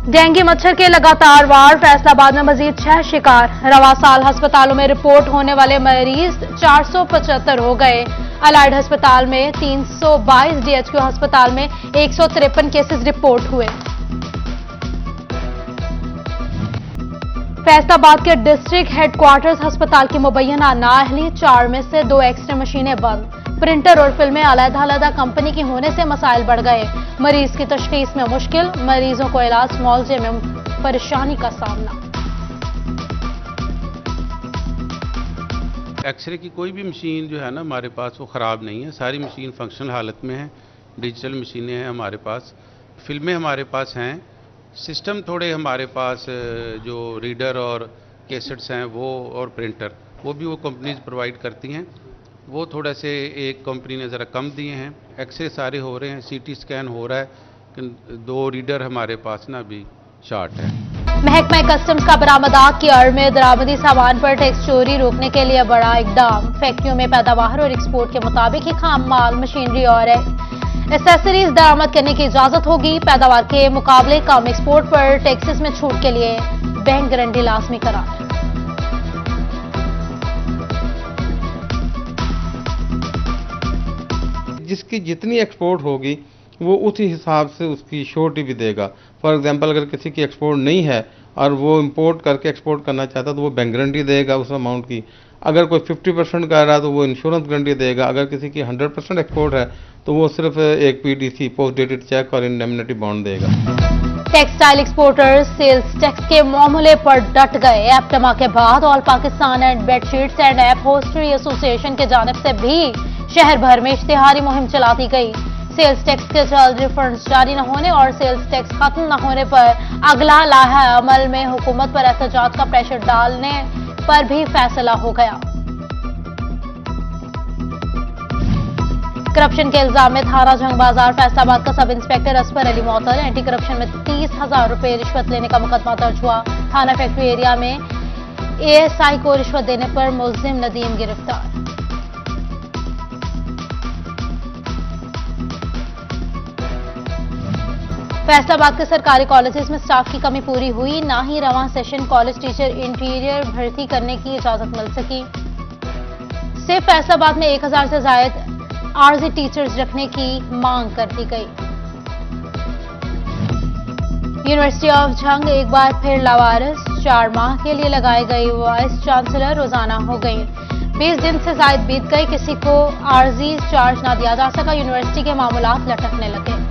Dengue मच्छर के लगातार वार, फैसलाबाद में मजीद 6 शिकार। रवा साल अस्पतालों में रिपोर्ट होने वाले मरीज 475 हो गए। अलाइड अस्पताल में 322, डीएचक्यू अस्पताल में 153 केसेस रिपोर्ट हुए। फैसलाबाद के डिस्ट्रिक्ट हेडक्वार्टर्स अस्पताल की मुबैना नाअहली, 4 में से 2 एक्सरे मशीनें बंद। प्रिंटर और फिल्में अलग-अलग कंपनी की होने से मसाइल बढ़ गए। मरीज की तशखीस में मुश्किल, मरीजों को इलाज मुआवजे में परेशानी का सामना। एक्सरे की कोई भी मशीन जो है ना हमारे पास वो ख़राब नहीं है, सारी मशीन फंक्शनल हालत में है। डिजिटल मशीनें हैं हमारे पास, फिल्में हमारे पास हैं, सिस्टम थोड़े हमारे पास जो रीडर और कैसेट्स हैं वो और प्रिंटर वो भी वो कंपनीज प्रोवाइड करती हैं। वो थोड़ा से एक कंपनी ने ज़रा कम दिए हैं। एक्सरे सारे हो रहे हैं, सीटी स्कैन हो रहा है, 2 रीडर हमारे पास ना अभी शॉर्ट है। महकमा कस्टम्स का बरामदात की आड़ में दरामदी सामान पर टैक्स चोरी रोकने के लिए बड़ा इकदाम। फैक्ट्रियों में पैदावार और एक्सपोर्ट के मुताबिक ही खाम माल, मशीनरी और एसेसरीज दरामद करने की इजाजत होगी। पैदावार के मुकाबले कम एक्सपोर्ट पर टैक्सेस में छूट के लिए बैंक गारंटी लाजमी करार। जिसकी जितनी एक्सपोर्ट होगी वो उसी हिसाब से उसकी श्योरिटी भी देगा। फॉर एग्जांपल अगर किसी की एक्सपोर्ट नहीं है और वो इंपोर्ट करके एक्सपोर्ट करना चाहता है तो वो बैंक गारंटी देगा उस अमाउंट की। अगर कोई 50% कर रहा है तो वो इंश्योरेंस गारंटी देगा। अगर किसी की 100% एक्सपोर्ट है तो वो सिर्फ एक पीडीसी पोस्ट डेटेड चेक और इंडेमनिटी बॉन्ड देगा। टेक्सटाइल एक्सपोर्टर्स सेल्स टैक्स के मामले पर डट गए। एप्टमा के बाद all Pakistan and bedsheets and upholstery association की जानिब से भी शहर भर में इश्तिहारी मुहिम चलाती गई। सेल्स टैक्स के जल्द रिफंड्स जारी न होने और सेल्स टैक्स खत्म न होने पर अगला लाहा अमल में हुकूमत पर एहतजाज का प्रेशर डालने पर भी फैसला हो गया। करप्शन के इल्जाम में थाना जंग बाजार फैसलाबाद का सब इंस्पेक्टर असफर अली मोतल, एंटी करप्शन में 30,000 रुपए रिश्वत लेने का मुकदमा दर्ज हुआ। थाना फैक्ट्री एरिया में एएसआई को रिश्वत देने पर मुल्जिम नदीम गिरफ्तार। फैसलाबाद के सरकारी कॉलेजेस में स्टाफ की कमी पूरी हुई, ना ही रवां सेशन कॉलेज टीचर इंटीरियर भर्ती करने की इजाजत मिल सकी। सिर्फ फैसलाबाद में 1000 से ज्यादा आरजी टीचर्स रखने की मांग कर दी गई। यूनिवर्सिटी ऑफ झंग एक बार फिर लावारिस, 4 माह के लिए लगाई गई वाइस चांसलर रोजाना हो गई। 20 दिन से ज्यादा बीत गए, किसी को आरजी चार्ज ना दिया जा सका। यूनिवर्सिटी के मामूलात लटकने लगे।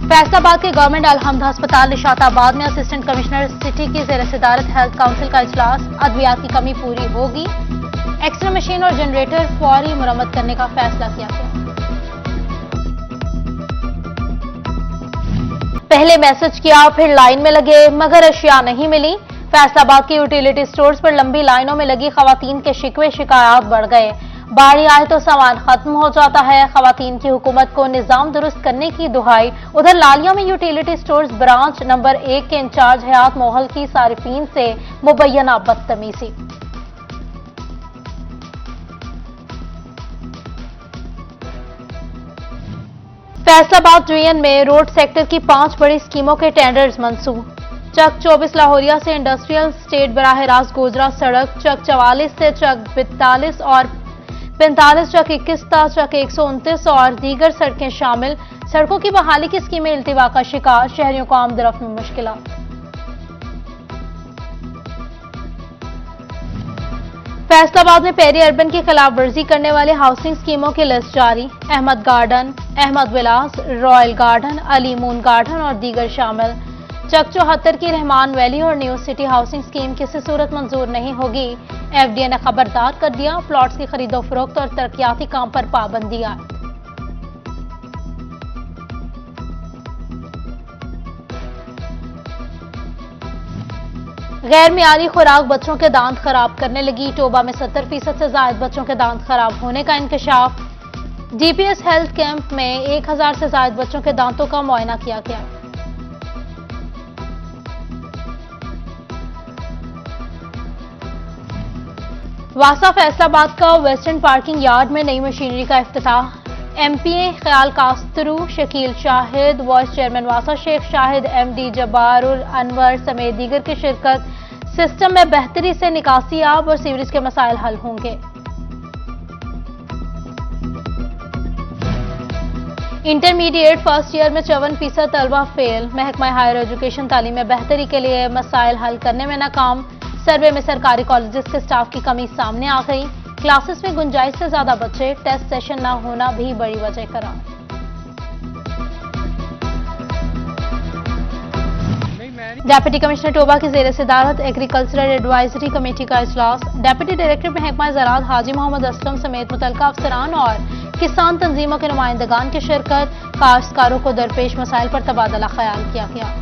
फैसलाबाद के गवर्नमेंट अलहमद अस्पताल निशाताबाद में असिस्टेंट कमिश्नर सिटी की ज़ेर सदारत हेल्थ काउंसिल का इजलास। अद्वियात की कमी पूरी होगी, एक्सरे मशीन और जनरेटर फौरी मुरम्मत करने का फैसला किया गया। पहले मैसेज किया फिर लाइन में लगे मगर अशिया नहीं मिली। फैसलाबाद के यूटिलिटी स्टोर्स पर लंबी लाइनों में लगी खवातीन के शिकवे शिकायत बढ़ गए। बारी आए तो सामान खत्म हो जाता है। खवातीन की हुकूमत को निजाम दुरुस्त करने की दुहाई। उधर लालिया में यूटिलिटी स्टोर्स ब्रांच नंबर 1 के इंचार्ज हयात मोहल की सारिफीन से मुबैना बदतमीजी। फैसलाबाद डिवीजन में रोड सेक्टर की 5 बड़ी स्कीमों के टेंडर्स मंसूब। चक 24 लाहौरिया से इंडस्ट्रियल स्टेट बराह रास्त गोजरा सड़क, चक 44 से चक 42 और 45 चक 21 चक 129 और दीगर सड़कें शामिल। सड़कों की बहाली की स्कीमें इल्तिवा का शिकार, शहरियों को आमदरफ्त में मुश्किलात। फैसलाबाद में पेरी अर्बन की खिलाफ वर्जी करने वाले हाउसिंग स्कीमों की लिस्ट जारी। Ahmad garden, Ahmad villas, royal garden, Ali moon garden और दीगर शामिल। चक 74 की रहमान वैली और न्यू सिटी हाउसिंग स्कीम किसी सूरत मंजूर नहीं होगी। एफडीए ने खबरदार कर दिया, प्लॉट्स की खरीदो फरोख्त और तरक्याती काम पर पाबंदी आयद। गैर मियारी खुराक बच्चों के दांत खराब करने लगी। टोबा में 70% से ज्यादा बच्चों के दांत खराब होने का इंकशाफ। डीपीएस हेल्थ कैंप में 1000 से ज्यादा बच्चों के दांतों का मुआयना किया गया। वासा फैसलाबाद का वेस्टर्न पार्किंग यार्ड में नई मशीनरी का इफ्तिताह। एमपीए ख्याल कास्तरू, शकील शाहिद, वाइस चेयरमैन वासा शेख शाहिद, एमडी जब्बारुल अनवर समेत दीगर की शिरकत। सिस्टम में बेहतरी से निकासी आब और सीवरेज के मसाइल हल होंगे। इंटरमीडिएट फर्स्ट ईयर में 54% तलबा फेल। महकमा हायर एजुकेशन तालीम में बेहतरी के लिए मसाइल हल करने में नाकाम। सर्वे में सरकारी कॉलेजेस के स्टाफ की कमी सामने आ गई। क्लासेस में गुंजाइश से ज्यादा बच्चे, टेस्ट सेशन न होना भी बड़ी वजह करार। डेप्यूटी कमिश्नर टोबा की जेर सदारत एग्रीकल्चरल एडवाइजरी कमेटी का इजलास। डेप्यूटी डायरेक्टर महकमा ज़राअत हाजी मोहम्मद असलम समेत मुतल्लिका अफसरान और किसान तंजीमों के नुमाइंदगान की शिरकत। काश्तकारों को दरपेश मसाइल पर तबादला ख्याल किया गया।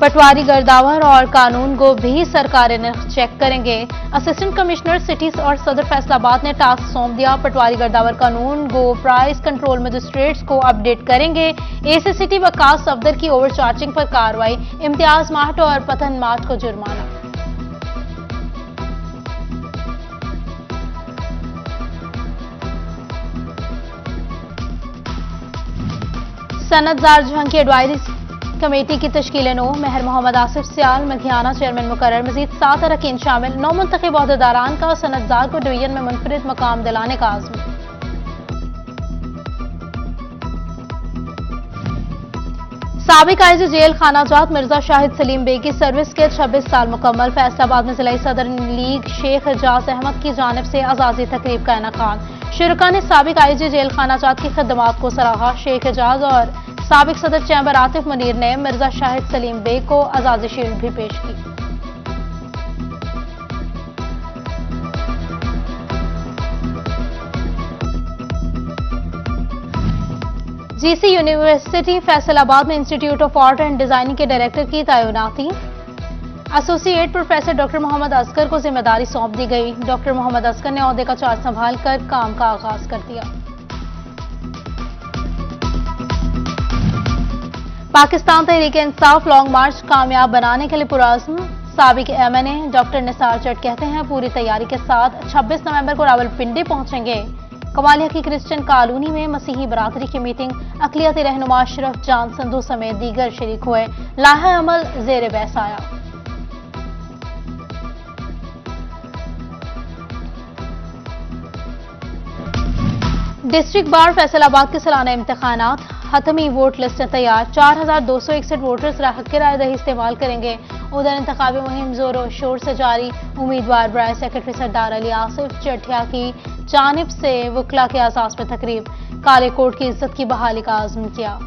पटवारी गर्दावर और कानून को भी सरकारें चेक करेंगे। असिस्टेंट कमिश्नर सिटीज और सदर फैसलाबाद ने टास्क सौंप दिया। पटवारी गर्दावर कानून को प्राइस कंट्रोल मजिस्ट्रेट्स को अपडेट करेंगे। एसीसीटी वकास सफदर की ओवरचार्जिंग पर कार्रवाई। इम्तियाज मार्ट और पतन मार्ट को जुर्माना। सनतजार जंग की एडवाइजरी कमेटी की तश्कील 9। मेहर मोहम्मद आसिफ सियाल मघियाना चेयरमैन मुकर्रर। मजीद 7 अरकान शामिल। 9 मुंतखब ओहदेदारान का सनतजार को डिवीजन में मुनफरिद मकाम दिलाने का आज़म। साबिक आईजी जेल खानाजात मिर्जा शाहिद सलीम बेग की सर्विस के 26 साल मुकम्मल। फैसलाबाद में जिला सदर लीग शेख एजाज अहमद की जानिब से आजादी तकरीब का इनेकाद। शुरका ने साबिक आईजी जेल खानाजात की खदमात को सराहा। शेख एजाज और साबिक सदर चैम्बर आतिफ मुनीर ने मिर्जा शाहिद सलीम बेग को आजादी शील्ड भी पेश की। जीसी यूनिवर्सिटी फैसलाबाद में institute of art and designing के डायरेक्टर की तैनाती। Associate professor doctor Mohammad Asghar को जिम्मेदारी सौंप दी गई। डॉक्टर मोहम्मद असगर ने ओहदे का चार्ज संभाल कर काम का आगाज कर दिया। पाकिस्तान तहरीक इंसाफ लॉन्ग मार्च कामयाब बनाने के लिए पुरअज़्म। साबिक एमएनए डॉक्टर निसार जट कहते हैं पूरी तैयारी के साथ 26 नवंबर को रावलपिंडी पहुंचेंगे। कमालिया की क्रिश्चियन कॉलोनी में मसीही बरादरी की मीटिंग। अक़लियती रहनुमा अशरफ जान संधू समेत दीगर शरीक हुए। लाहा अमल ज़ेर बहस आया। डिस्ट्रिक्ट बार फैसलाबाद के सालाना इम्तिखानात। हतमी वोट लिस्टें तैयार। 4261 वोटर्स हक़ रायदही इस्तेमाल करेंगे। उधर इंतखाबी मुहिम जोरों शोर से जारी। उम्मीदवार बराए सेक्रेटरी सरदार अली आसिफ चठिया की जानिब से वकला के आसास में तकरीब। काले कोट की इज्जत की बहाली का आज़म किया।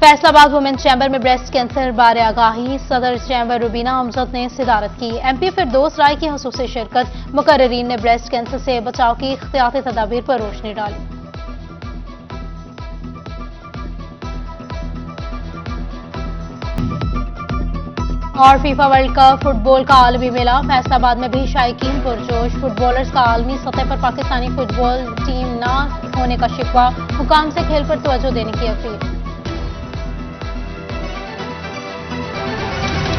फैसलाबाद वुमेन चैम्बर में ब्रेस्ट कैंसर बारे आगाही। सदर चैम्बर रुबीना अमजद ने सिदारत की। एमपी फिरदौस राय की हुसूसी शिरकत। मुकर्ररीन ने ब्रेस्ट कैंसर से बचाव की इख्तियाती तदाबीर पर रोशनी डाली। और फीफा वर्ल्ड कप फुटबॉल का आलमी मेला। फैसलाबाद में भी शायकीन पुरजोश। फुटबॉलर्स का आलमी सतह पर पाकिस्तानी फुटबॉल टीम न होने का शिकवा। हुकाम से खेल पर तवज्जो देने की अपील।